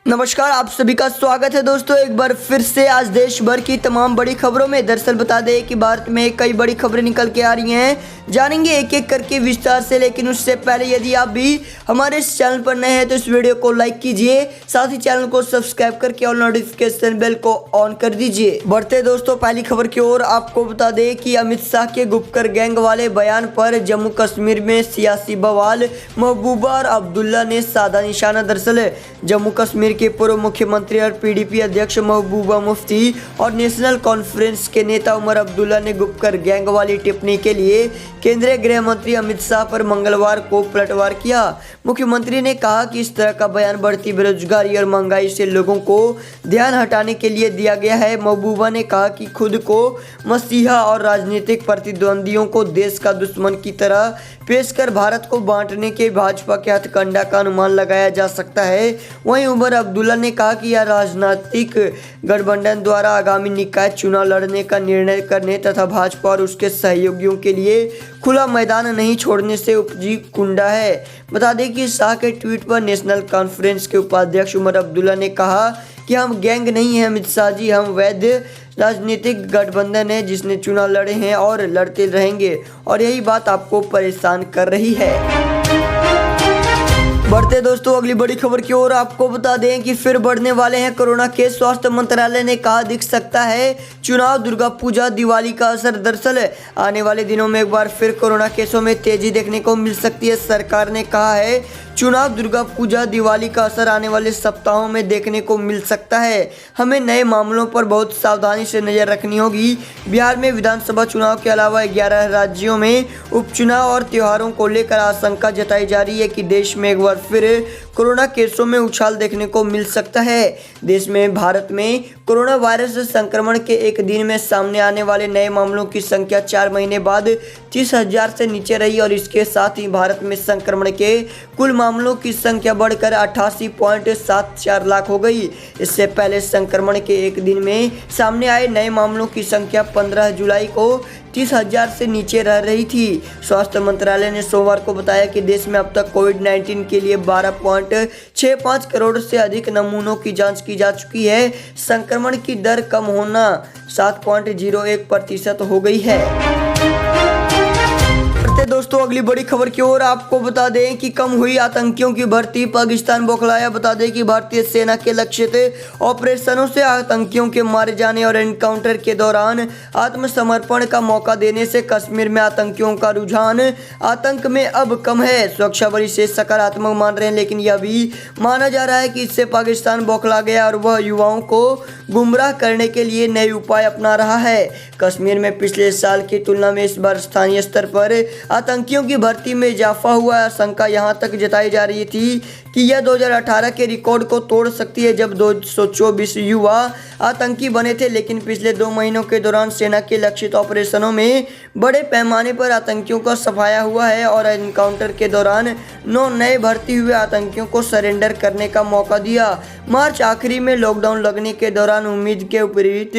नमस्कार, आप सभी का स्वागत है दोस्तों एक बार फिर से आज देश भर की तमाम बड़ी खबरों में। दरअसल बता दें कि भारत में कई बड़ी खबरें निकल के आ रही हैं, जानेंगे एक एक करके विस्तार से। लेकिन उससे पहले यदि आप भी हमारे इस चैनल पर नए हैं तो इस वीडियो को लाइक कीजिए, साथ ही चैनल को सब्सक्राइब करके और नोटिफिकेशन बेल को ऑन कर दीजिए। बढ़ते दोस्तों पहली खबर की ओर, आपको बता दें कि अमित शाह के गुपकर गैंग वाले बयान पर जम्मू कश्मीर में सियासी बवाल, महबूबा और अब्दुल्ला ने साधा निशाना। दरअसल जम्मू कश्मीर के पूर्व मुख्यमंत्री और पीडीपी अध्यक्ष महबूबा मुफ्ती और नेशनल कॉन्फ्रेंस के नेता उमर अब्दुल्ला ने गुपकर गैंग वाली टिप्पणी के लिए केंद्रीय गृह मंत्री अमित शाह पर मंगलवार को पलटवार किया। मुख्यमंत्री ने कहा कि इस तरह का बयान बढ़ती बेरोजगारी और महंगाई से लोगों को ध्यान हटाने के लिए दिया गया है। महबूबा ने कहा कि खुद को मसीहा और राजनीतिक प्रतिद्वंदियों को देश का दुश्मन की तरह पेश कर भारत को बांटने के भाजपा के हथकंडा का अनुमान लगाया जा सकता है। वहीं उमर अब्दुल्ला ने कहा कि यह राजनीतिक गठबंधन द्वारा आगामी निकाय चुनाव लड़ने का निर्णय करने तथा भाजपा और उसके सहयोगियों के लिए खुला मैदान नहीं छोड़ने से उपजी कुंडा है। बता दें कि शाह के ट्वीट पर नेशनल कॉन्फ्रेंस के उपाध्यक्ष उमर अब्दुल्ला ने कहा कि हम गैंग नहीं हैं अमित शाह जी, हम वैध राजनीतिक गठबंधन है जिसने चुनाव लड़े हैं और लड़ते रहेंगे, और यही बात आपको परेशान कर रही है। बढ़ते दोस्तों अगली बड़ी खबर की ओर, आपको बता दें कि फिर बढ़ने वाले हैं कोरोना केस। स्वास्थ्य मंत्रालय ने कहा दिख सकता है चुनाव, दुर्गा पूजा, दिवाली का असर। दरअसल आने वाले दिनों में एक बार फिर कोरोना केसों में तेजी देखने को मिल सकती है। सरकार ने कहा है चुनाव, दुर्गा पूजा, दिवाली का असर आने वाले सप्ताहों में देखने को मिल सकता है। हमें नए मामलों पर बहुत सावधानी से नजर रखनी होगी। बिहार में विधानसभा चुनाव के अलावा 11 राज्यों में उपचुनाव और त्योहारों को लेकर आशंका जताई जा रही है कि देश में एक बार फिर कोरोना केसों में उछाल देखने को मिल सकता है। देश में भारत में कोरोना वायरस संक्रमण के एक दिन में सामने आने वाले नए मामलों की संख्या 4 महीने बाद 30,000 से नीचे रही और इसके साथ ही भारत में संक्रमण के कुल मामलों की संख्या बढ़कर 88.74 लाख हो गई। इससे पहले संक्रमण के एक दिन में सामने आए नए मामलों की संख्या 15 जुलाई को 30,000 से नीचे रह रही थी। स्वास्थ्य मंत्रालय ने सोमवार को बताया कि देश में अब तक कोविड-19 के लिए 12.65 करोड़ से अधिक नमूनों की जांच की जा चुकी है। संक्रमण की दर कम होना 7.01% हो गई है। दोस्तों अगली बड़ी खबर की ओर, आपको बता दें कि कम हुई आतंकियों की भर्ती, पाकिस्तान बौखलाया। बता दें कि भारतीय सेना के लक्षित ऑपरेशनों से आतंकियों के मारे जाने और एनकाउंटर के दौरान आत्मसमर्पण का मौका देने से कश्मीर में आतंकियों का रुझान आतंक में अब कम है। सुरक्षा बल इसे सकारात्मक मान रहे हैं, लेकिन यह भी माना जा रहा है कि इससे पाकिस्तान बौखला गया और वह युवाओं को गुमराह करने के लिए नए उपाय अपना रहा है। कश्मीर में पिछले साल की तुलना में इस बार स्थानीय स्तर पर आतंकियों की भर्ती में इजाफा हुआ। आशंका यहां तक जताई जा रही थी कि यह 2018 के रिकॉर्ड को तोड़ सकती है जब 224 युवा आतंकी बने थे। लेकिन पिछले 2 महीनों के दौरान सेना के लक्षित ऑपरेशनों में बड़े पैमाने पर आतंकियों का सफाया हुआ है और एनकाउंटर के दौरान 9 नए भर्ती हुए आतंकियों को सरेंडर करने का मौका दिया। मार्च आखिरी में लॉकडाउन लगने के दौरान उम्मीद के विपरीत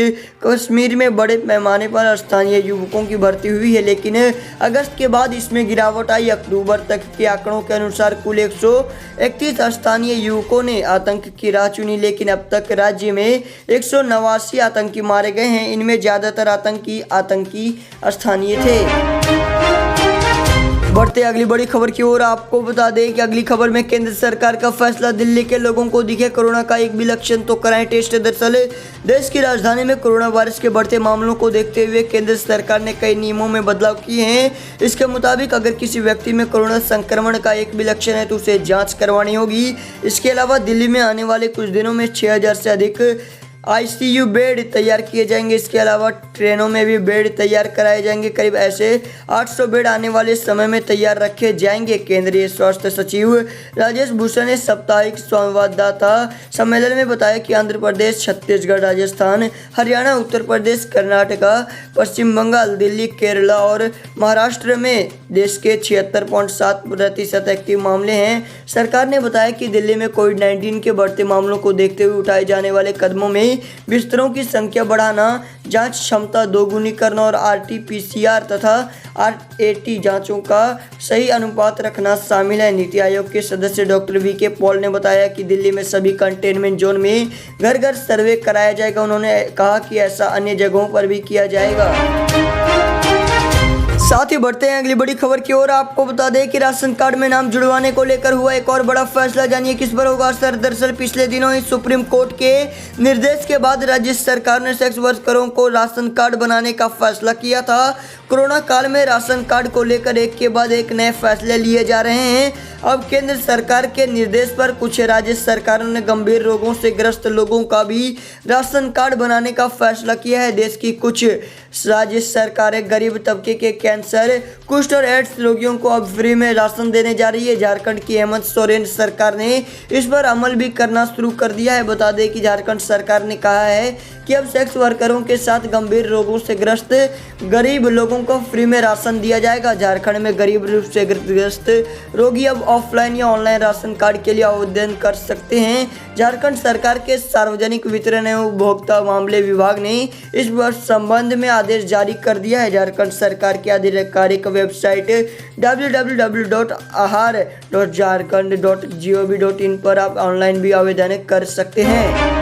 कश्मीर में बड़े पैमाने पर स्थानीय युवकों की भर्ती हुई है, लेकिन अगस्त के बाद इसमें गिरावट आई। अक्टूबर तक के आंकड़ों के अनुसार कुल 131 स्थानीय युवकों ने आतंक की राह चुनी, लेकिन अब तक राज्य में 189 आतंकी मारे गए हैं। इनमें ज्यादातर आतंकी स्थानीय थे। बढ़ते अगली बड़ी खबर की ओर, आपको बता दें कि अगली खबर में केंद्र सरकार का फैसला, दिल्ली के लोगों को दिखे कोरोना का एक भी लक्षण तो कराएं टेस्ट। दरअसल देश की राजधानी में कोरोना वायरस के बढ़ते मामलों को देखते हुए केंद्र सरकार ने कई नियमों में बदलाव किए हैं। इसके मुताबिक अगर किसी व्यक्ति में कोरोना संक्रमण का एक भी लक्षण है तो उसे जाँच करवानी होगी। इसके अलावा दिल्ली में आने वाले कुछ दिनों में 6,000 से अधिक ICU बेड तैयार किए जाएंगे। इसके अलावा ट्रेनों में भी बेड तैयार कराए जाएंगे। करीब ऐसे 800 बेड आने वाले समय में तैयार रखे जाएंगे। केंद्रीय स्वास्थ्य सचिव राजेश भूषण ने साप्ताहिक संवाददाता सम्मेलन में बताया कि आंध्र प्रदेश, छत्तीसगढ़, राजस्थान, हरियाणा, उत्तर प्रदेश, कर्नाटका, पश्चिम बंगाल, दिल्ली, केरला और महाराष्ट्र में देश के 76.7% एक्टिव मामले हैं। सरकार ने बताया कि दिल्ली में कोविड-19 के बढ़ते मामलों को देखते हुए उठाए जाने वाले कदमों में में बिस्तरों की संख्या बढ़ाना, जांच क्षमता दोगुनी करना और RT-PCR तथा RAT जांचों का सही अनुपात रखना शामिल है। नीति आयोग के सदस्य डॉक्टर VK पॉल ने बताया कि दिल्ली में सभी कंटेनमेंट जोन में घर घर सर्वे कराया जाएगा। उन्होंने कहा कि ऐसा अन्य जगहों पर भी किया जाएगा। साथ ही बढ़ते हैं अगली बड़ी खबर की ओर। आपको बता दें कि राशन कार्ड में नाम जुड़वाने को लेकर हुआ एक और बड़ा फैसला, जानिए किस पर होगा असर। दरअसल पिछले दिनों ही सुप्रीम कोर्ट के निर्देश के बाद राज्य सरकार ने सेक्स वर्करों को राशन कार्ड बनाने का फैसला किया था। कोरोना काल में राशन कार्ड को लेकर एक के बाद एक नए फैसले लिए जा रहे हैं। अब केंद्र सरकार के निर्देश पर कुछ राज्य सरकारों ने गंभीर रोगों से ग्रस्त लोगों का भी राशन कार्ड बनाने का फैसला किया है। देश की कुछ राज्य सरकारें गरीब तबके के कैंसर, कुष्ठ और एड्स रोगियों को अब फ्री में राशन देने जा रही है। झारखंड की हेमंत सोरेन सरकार ने इस पर अमल भी करना शुरू कर दिया है। बता दें कि झारखंड सरकार ने कहा है कि अब सेक्स वर्करों के साथ गंभीर रोगों से ग्रस्त गरीब लोगों को फ्री में राशन दिया जाएगा। झारखंड में गरीब रूप से ग्रस्त रोगी अब ऑफलाइन या ऑनलाइन राशन कार्ड के लिए आवेदन कर सकते हैं। झारखंड सरकार के सार्वजनिक वितरण एवं उपभोक्ता मामले विभाग ने इस संबंध में आदेश जारी कर दिया है। झारखंड सरकार की आधिकारिक वेबसाइट www.ahar.jharkhand.gov.in पर आप ऑनलाइन भी आवेदन कर सकते हैं।